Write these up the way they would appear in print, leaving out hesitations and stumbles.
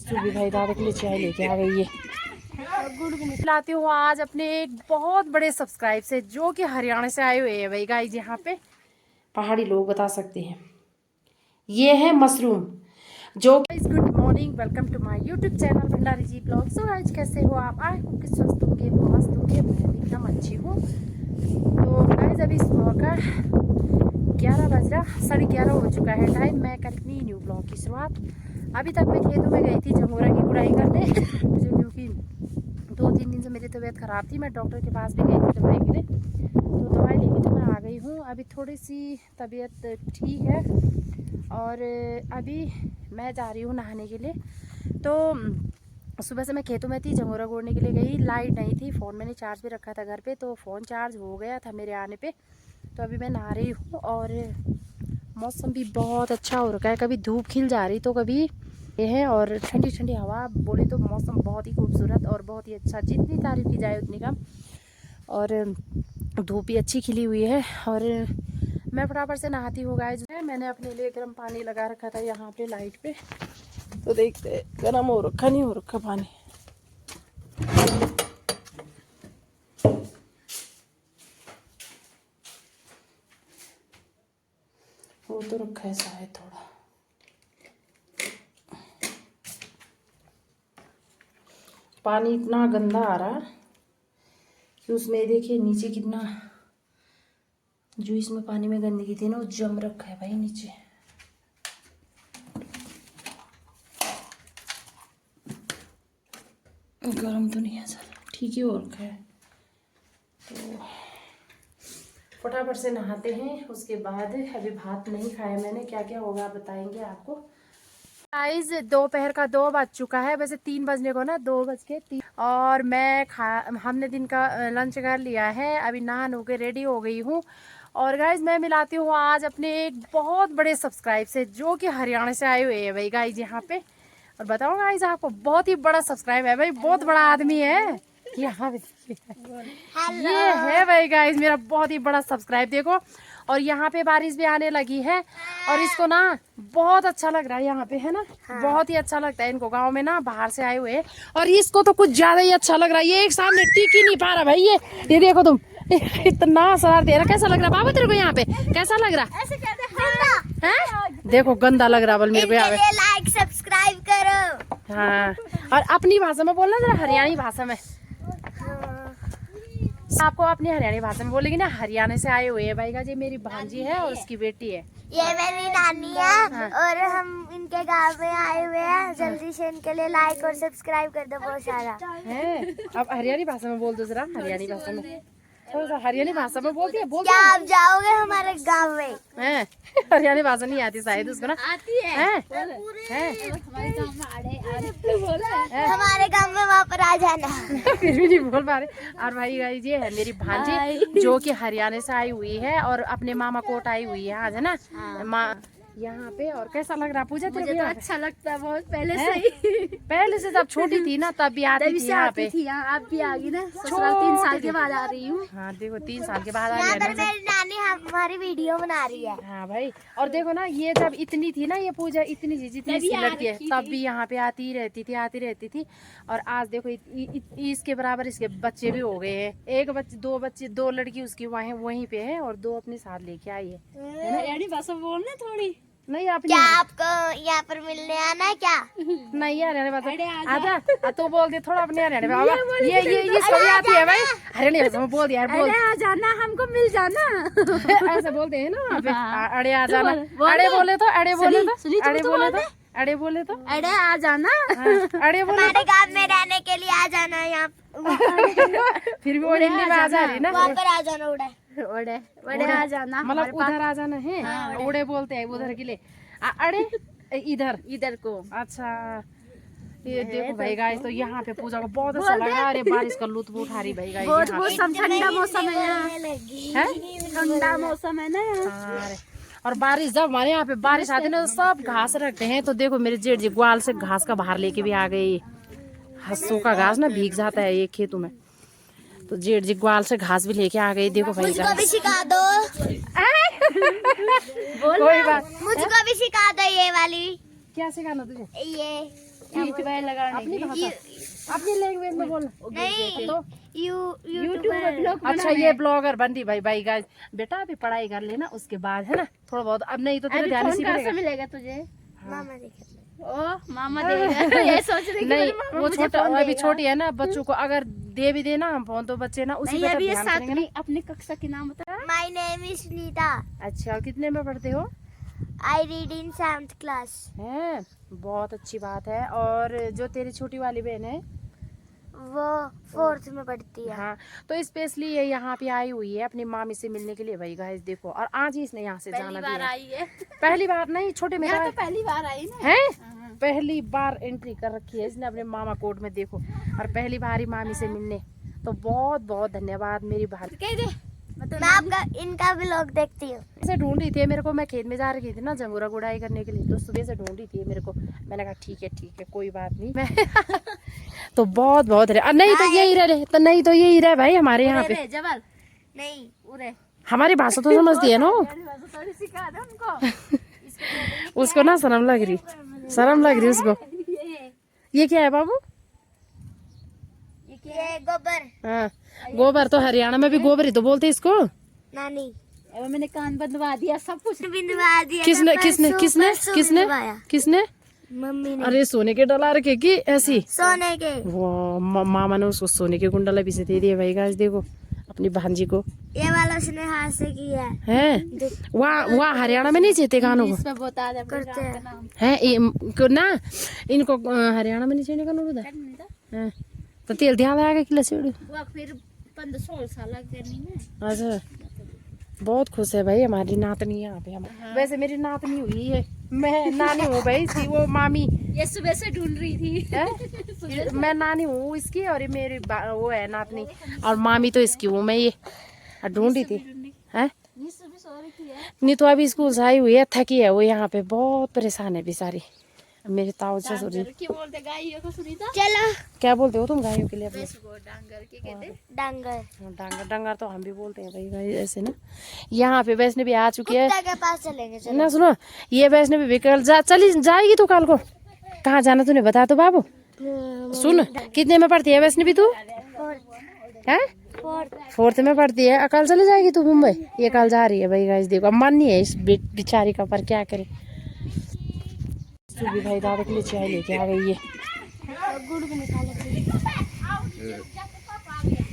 सुबह भाई दादा के लिए चाय लेके आ गई है। लाती हूँ आज अपने एक बहुत बड़े सब्सक्राइब से जो कि हरियाणा से आए हुए हैं भाई गाइस। यहाँ पे पहाड़ी लोग बता सकते हैं ये है मशरूम जो। Good morning, welcome to my YouTube channel Bhandari ji vlog. So आज कैसे हो आप? आई होप कि स्वस्थ होंगे, मस्त होंगे। मैं भी एकदम अच्छी हूँ। तो गाइस अभी सुबह का 11 बज रहा, 11:30 हो चुका है टाइम। मैं करनी न्यू ब्लॉग की शुरुआत। अभी तक मैं खेतों में गई थी जमोरा की गुड़ाई करने मुझे क्योंकि 2-3 दिन से मेरी तबीयत ख़राब थी। मैं डॉक्टर के पास भी गई थी दवाई के लिए, तो दवाई लेके तो मैं आ गई हूँ। अभी थोड़ी सी तबीयत ठीक है और अभी मैं जा रही हूँ नहाने के लिए। तो सुबह से मैं खेतों में थी, जमोरा गोड़ने के लिए गई। लाइट नहीं थी, फ़ोन मैंने चार्ज भी रखा था घर पे, तो फ़ोन चार्ज हो गया था मेरे आने पे। तो अभी मैं नहा रही हूँ और मौसम भी बहुत अच्छा हो रखा है। कभी धूप खिल जा रही तो कभी ये है, और ठंडी ठंडी हवा बोले तो मौसम बहुत ही खूबसूरत और बहुत ही अच्छा। जितनी तारीफ़ की जाए उतनी कम। और धूप भी अच्छी खिली हुई है और मैं फटाफट से नहाती हूँ गाइस। मैंने अपने लिए गर्म पानी लगा रखा था यहाँ पे लाइट पे, तो देखते गर्म हो रखा नहीं हो रखा पानी। हो तो रखा है शायद थोड़ा। पानी इतना गंदा आ रहा कि उसमें देखिए नीचे कितना, जो इसमें पानी में गंदगी थी ना वो जम रखा है भाई नीचे। गर्म तो नहीं है सर, ठीक ही हो रखा है। तो फटाफट से नहाते हैं, उसके बाद अभी भात नहीं खाया मैंने। क्या क्या होगा बताएंगे आपको गाइस। दोपहर का 2 बज चुका है, वैसे 3 बजने को ना, 2 बज के 3। और हमने दिन का लंच कर लिया है। अभी नहा नु के रेडी हो गई हूँ। और गाइस मैं मिलाती हूँ आज अपने एक बहुत बड़े सब्सक्राइब से जो कि हरियाणा से आए हुए हैं भाई गाइस यहाँ पे। और बताओ गाइस आपको, बहुत ही बड़ा सब्सक्राइब है भाई, बहुत बड़ा आदमी है यहाँ पे। ये है भाई गाइस मेरा बहुत ही बड़ा सब्सक्राइब। देखो, और यहाँ पे बारिश भी आने लगी है और इसको ना बहुत अच्छा लग रहा है यहाँ पे, है ना। बहुत ही अच्छा लगता है इनको, गांव में ना बाहर से आए हुए हैं। और इसको तो कुछ ज्यादा ही अच्छा लग रहा है, ये एक सामने टिक ही नहीं पा रहा भाई। ये देखो तुम, इतना सरार दे रहा। कैसा लग रहा बाबा तेरे को यहाँ पे? कैसा लग रहा है? देखो गंदा लग रहा बोल मेरे को यहाँ पे। लाइक सब्सक्राइब करो। हाँ, और अपनी भाषा में बोलना जरा, हरियाणी भाषा में। आपको अपनी हरियाणी भाषा में बोलेगी ना। हरियाणा से आए हुए हैं भाई का, ये मेरी भांजी है और उसकी बेटी है। ये मेरी नानी है। हाँ। और हम इनके गांव में आए हुए हैं। जल्दी से इनके लिए लाइक और सब्सक्राइब कर दो बहुत सारा है। अब हरियाणी भाषा में बोल दो जरा, हरियाणी भाषा में थोड़ा सा। हरियाणी भाषा में बोलती है, बोलती क्या आप जाओगे हमारे गांव में? है। हरियाणी भाषा नहीं आती शायद उसको ना। आती है। हमारे गांव में वहाँ पर आ जाना। फिर भी नहीं बोल पा रहे। और भाई गाइस ये है मेरी भांजी जो कि हरियाणा से आई हुई है और अपने मामा कोट आई हुई है आज, है ना। माँ यहाँ पे। और कैसा लग रहा पूजा? मुझे तो अच्छा लगता है बहुत, पहले से ही। पहले से जब छोटी थी ना तब भी आती थी यहाँ पे। आप भी आ गई ना, 3 साल के बाद आ रही हूँ। हाँ देखो 3 साल के बाद आ रही है ना। मेरी नानी हमारी वीडियो बना रही है। हाँ भाई, और देखो ना ये जब इतनी थी ना, ये पूजा इतनी सी जितनी इसकी लड़की है, तब भी यहाँ पे आती रहती थी। और आज देखो इसके बराबर इसके बच्चे भी हो गए हैं। एक बच्चे, 2 बच्चे, 2 लड़की उसकी वहीं पे है और 2 अपने साथ लेके आई है। हरियाणी भाषा बोलना थोड़ी नहीं अपनी। क्या आपको यहाँ पर मिलने आना है क्या? नहीं हरियाणी भाषा आजा तो बोल दे थोड़ा अपने हरियाणी भाषा। ये इसको भी आती है भाई हरियाणी भाषा में। बोल यार, बोल आ जाना, हमको मिल जाना। ऐसे बोलते हैं ना वहाँ पे। अड़े आ जाना, अड़े बोले तो, अड़े बोले तो, अड़े बोले तो, अड़े बोले तो, अरे आ जाना। अड़े बोले हमारे गांव में रहने के लिए आ जाना यहाँ। फिर भी वो हिंदी में आ जा रही ना। वहाँ पर आ जाना। उड़े आ जाना, मतलब उधर आ जाना है। उड़े बोलते हैं उधर के लिए। अड़े इधर को। अच्छा ये देखो भाई गाइस, तो यहाँ पे पूजा को बहुत अच्छा लग रहा है। अरे बारिश का लुत्फ उठा रही भाई गाइस। बहुत मौसम, ठंडा मौसम है, ठंडा मौसम है ना। और बारिश जब हमारे यहाँ पे बारिश आती है ना तो सब घास रखते हैं। तो देखो मेरे जेठ जी ग्वाल से घास का बाहर लेके भी आ गई। सूखा घास ना भीग जाता है ये खेतों में, तो जेठ जी ग्वाल से घास भी लेके आ गई। देखो भाई मुझको भी सिखा दो। कोई बात, मुझको भी सिखा दो ये वाली। क्या सिखाना तुझे? ये अपनी भाषा, अपनी लैंग्वेज में बोल। नहीं तो यूट्यूबर। अच्छा ये ब्लॉगर बन रही भाई। भाई गाइस बेटा अभी पढ़ाई कर लेना, उसके बाद है ना थोड़ा बहुत, अब नहीं तो तेरे ध्यान से मिलेगा तुझे? मामा देखे ओ मामा देगा। ये सोच रही नहीं, वो छोटा अभी छोटी है ना, बच्चों को अगर दे भी देना हम फोन तो बच्चे ना उसी पे अभी ध्यान करेंगे ना। अपनी कक्षा के नाम बता। My name is Nita. अच्छा, और कितने में पढ़ते हो? I read in 7th class. हैं, बहुत अच्छी बात है। और जो तेरी छोटी वाली बहन है वो 4th में पढ़ती है। हाँ, तो स्पेशली ये यहाँ पे आई हुई है अपनी मामी से मिलने के लिए। भाई गाइस देखो, और आज ही इसने यहाँ से जाना भी है। आई है। पहली बार नहीं, छोटे में तो पहली बार आई ना। है, पहली बार एंट्री कर रखी है इसने अपने मामा कोट में देखो, और पहली बार ही मामी से मिलने। तो बहुत बहुत धन्यवाद मेरी भाभी। कह दे मैं आपका इनका व्लॉग देखती हूँ। से ढूंढ रही थी मेरे को, मैं खेत में जा रही थी ना जंगूरा गुड़ाई करने के लिए, तो सुबह से ढूंढ रही थी मेरे को। मैंने कहा ठीक है कोई बात नहीं। मैं तो बहुत बहुत नहीं तो यही रहे, तो नहीं तो यही रहे भाई हमारे यहाँ पे। जबल नहीं उरे हमारी भाषा तो समझती है ना वो। थोड़ी सिखा दो उनको। उसको ना शर्म लग रही उसको। ये क्या है बाबू? ये गोबर। हाँ, गोबर तो हरियाणा में भी गोबर ही तो बोलते इसको। नानी अब मैंने कान बंधवा दिया, सब कुछ बिंदवा दिया। किसने था, किसने परसों- किसने परसों किसने बिंदवाया। किसने? मम्मी ने। अरे सोने के डला रखे की ऐसी? सोने के। वो मामा ने उसको सोने के कुंडल भी से दे दिए भाई गाइस देखो, अपनी भांजी को। ये वाला उसने हाथ से किया है वहाँ हरियाणा में नहीं चेते कानों को इसमें बता दे अपने करते गाँव हैं। का नाम। है ना, इनको हरियाणा में नहीं चेने कानून होता है। तो तेल ध्यान आएगा कि लसेड़। वो फिर 15-16 साल करनी में। अच्छा, बहुत खुश है भाई हमारी नातनी यहाँ पे। हम वैसे मेरी नातनी हुई है, मैं नानी हूँ भाई इसकी, वो मामी ये सुबह से ढूंढ रही थी। है। मैं नानी हूँ इसकी, और ये मेरी वो है नातनी, और मामी तो इसकी हूँ मैं। ये ढूंढी थी है। सुबह सो रही थी। नहीं तो अभी स्कूल से आई हुई है, थकी है वो, यहाँ पे बहुत परेशान है बेचारी। मेरे ताऊ ससुर जी क्या बोलते गाइयों को सुनीता? चलो क्या बोलते हो तुम गायों के लिए अपने? डांगर के कहते। डांगर। डांगर डांगर तो हम भी बोलते हैं भाई गाय ऐसे ना। यहाँ पे वैष्णवी आ चुकी है कुत्ता के पास चलेंगे। चलो ना। सुनो, ये वैष्णवी भी कल चली जाएगी तो कल को कहाँ जाना तूने बता तो बाबू। सुन, कितने में पढ़ती है वैष्णवी तू? है 4th में पढ़ती है। कल चली जाएगी तू मुंबई? ये कल जा रही है भाई गाइस देखो। अब मन नहीं है इस बेचारी का, पर क्या करे। सुबह भाई दादा के लिए चाय लेके आ गई है। गुड़ भी निकालो।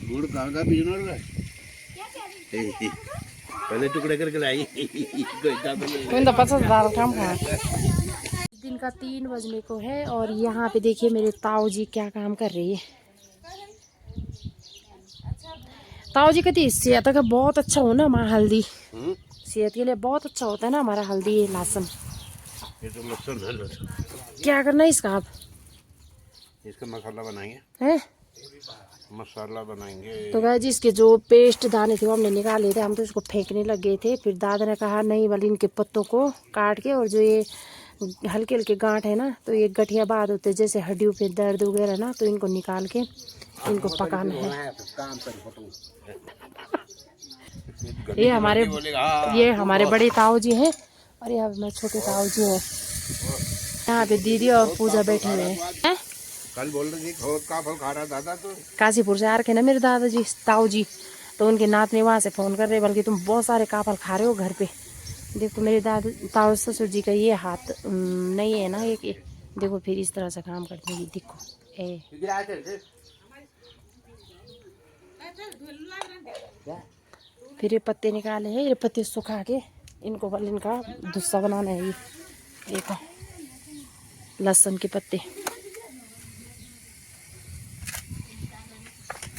गुड़ कहाँ का पीना है? पहले टुकड़े करके लाई। तो 50,000 काम है। दिन का 3 बजने को है, और यहाँ पे देखिए मेरे ताऊ जी क्या काम कर रही है। ताऊ जी कहती सेहत का बहुत अच्छा हो ना हमारा हल्दी, सेहत के लिए बहुत अच्छा होता है ना हमारा हल्दी लहसुन। ये तो लहसुन है, लहसुन। क्या करना है इसका आप? इसका मसाला बनाएंगे। हैं? मसाला बनाएंगे। तो कहा जी इसके जो पेस्ट दाने थे वो हमने निकाले थे, हम तो इसको फेंकने लग गए थे। फिर दादा ने कहा नहीं वाली इनके पत्तों को काट के, और जो ये हल्के हल्के गांठ है ना, तो ये गठिया बाद होते हैं, जैसे हड्डियों पे दर्द वगैरह ना, तो इनको निकाल के इनको पकाना है। ये हमारे बड़े ताऊ जी हैं, और यहाँ पे मैं छोटे ताऊ जी हैं। यहाँ पे दीदी और पूजा बैठे हुए हैं। कल बोल रही थी खोद का फल खा रहा दादा, तो काशीपुर से आ रखे ना मेरे दादाजी ताऊ जी, तो उनके नातनी वहाँ से फोन कर रहे, बल्कि तुम बहुत सारे काफल खा रहे हो घर पे। देखो मेरे दादा ताऊ ससुर जी का ये हाथ नहीं है ना, एक देखो फिर इस तरह से काम करते हैं। देखो फिर ये पत्ते निकाले हैं, ये पत्ते सुखा के इनको बल इनका धुस्सा बनाना है। ये देखो लहसुन के पत्ते,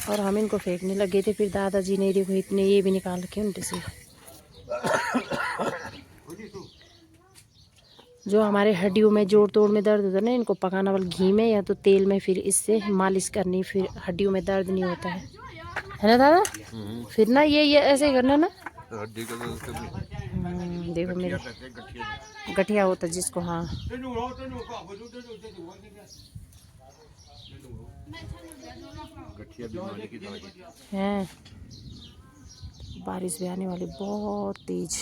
और हम इनको फेंकने लगे थे। फिर दादाजी ने देखो इतने ये भी निकाल रखे उनके से। जो हमारे हड्डियों में जोड़ तोड़ में दर्द होता है ना, इनको पकाना वाला घी में या तो तेल में, फिर इससे मालिश करनी, फिर हड्डियों में दर्द नहीं होता है ना दादा? फिर ना ये ऐसे ही करना ना। देखो मेरे गठिया होता जिसको, हाँ हैं। बारिश भी आने वाली बहुत तेज।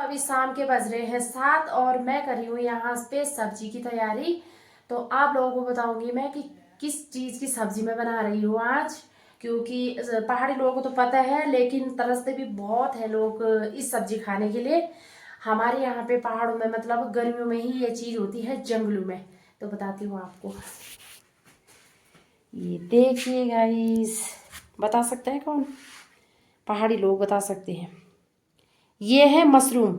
अभी शाम के बज रहे हैं 7 और मैं कर रही हूँ यहाँ पे सब्जी की तैयारी। तो आप लोगों को बताऊंगी मैं कि किस चीज़ की सब्जी मैं बना रही हूँ आज, क्योंकि पहाड़ी लोगों को तो पता है लेकिन तरसते भी बहुत है लोग इस सब्जी खाने के लिए। हमारे यहाँ पे पहाड़ों में मतलब गर्मियों में ही ये चीज़ होती है, जंगलों में। तो बताती हूँ आपको, ये देखिए गाइस, बता सकते हैं कौन? पहाड़ी लोग बता सकते हैं। ये है मशरूम,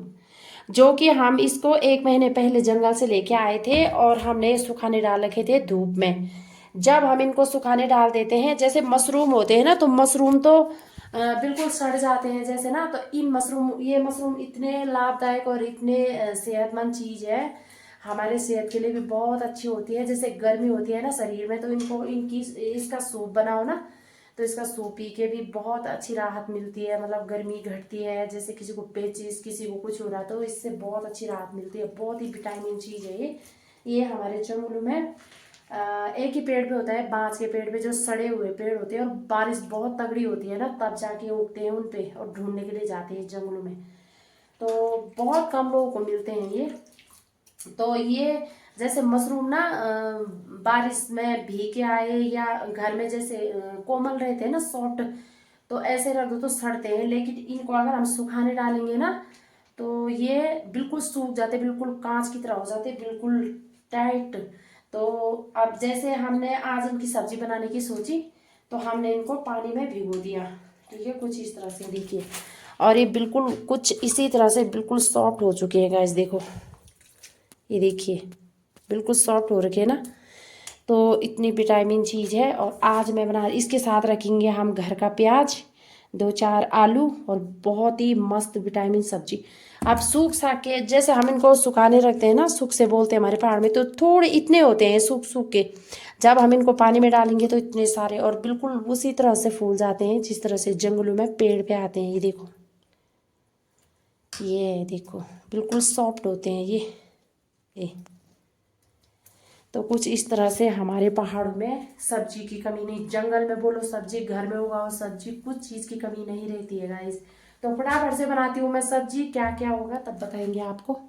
जो कि हम इसको 1 महीने पहले जंगल से लेके आए थे और हमने सुखाने डाल रखे थे धूप में। जब हम इनको सुखाने डाल देते हैं, जैसे मशरूम होते हैं ना, तो मशरूम तो बिल्कुल सड़ जाते हैं जैसे ना, तो ये मशरूम इतने लाभदायक और इतने सेहतमंद चीज़ है, हमारे सेहत के लिए भी बहुत अच्छी होती है। जैसे गर्मी होती है ना शरीर में, तो इसका सूप बनाओ ना, तो इसका सूप पी के भी बहुत अच्छी राहत मिलती है, मतलब गर्मी घटती है। जैसे किसी को पेचिस, किसी को कुछ हो रहा, तो इससे बहुत अच्छी राहत मिलती है। बहुत ही विटामिन चीज़ है ये हमारे जंगलों में एक ही पेड़ पे होता है, बांस के पेड़ पे, जो सड़े हुए पेड़ होते हैं और बारिश बहुत तगड़ी होती है ना, तब जाके उगते हैं उन पे और ढूंढने के लिए जाते हैं जंगलों में। तो बहुत कम लोगों को मिलते हैं ये। तो ये जैसे मशरूम ना बारिश में भीग के आए या घर में जैसे कोमल रहते हैं ना, सॉफ्ट, तो ऐसे रख दो तो सड़ते हैं। लेकिन इनको अगर हम सुखाने डालेंगे ना, तो ये बिल्कुल सूख जाते, बिल्कुल कांच की तरह हो जाते, बिल्कुल टाइट। तो अब जैसे हमने आज इनकी सब्जी बनाने की सोची, तो हमने इनको पानी में भिगो दिया, ठीक है, कुछ इस तरह से देखिए। और ये बिल्कुल कुछ इसी तरह से बिल्कुल सॉफ्ट हो चुके हैं गाइस, देखो ये देखिए बिल्कुल सॉफ्ट हो रखे हैं ना। तो इतनी विटामिन चीज़ है। और आज मैं बना, इसके साथ रखेंगे हम घर का प्याज, 2-4 आलू और बहुत ही मस्त विटामिन सब्जी। अब सूख साख के, जैसे हम इनको सुखाने रखते हैं ना, सूख से बोलते हैं हमारे पहाड़ में, तो थोड़े इतने होते हैं सूख सूख के। जब हम इनको पानी में डालेंगे तो इतने सारे, और बिल्कुल उसी तरह से फूल जाते हैं जिस तरह से जंगलों में पेड़ पे आते हैं। ये देखो बिल्कुल सॉफ्ट होते हैं ये। तो कुछ इस तरह से हमारे पहाड़ों में सब्जी की कमी नहीं, जंगल में बोलो सब्जी, घर में उगाओ सब्जी, कुछ चीज़ की कमी नहीं रहती है गाइस। तो फटाफट से बनाती हूँ मैं सब्जी, क्या क्या होगा तब बताएंगे आपको।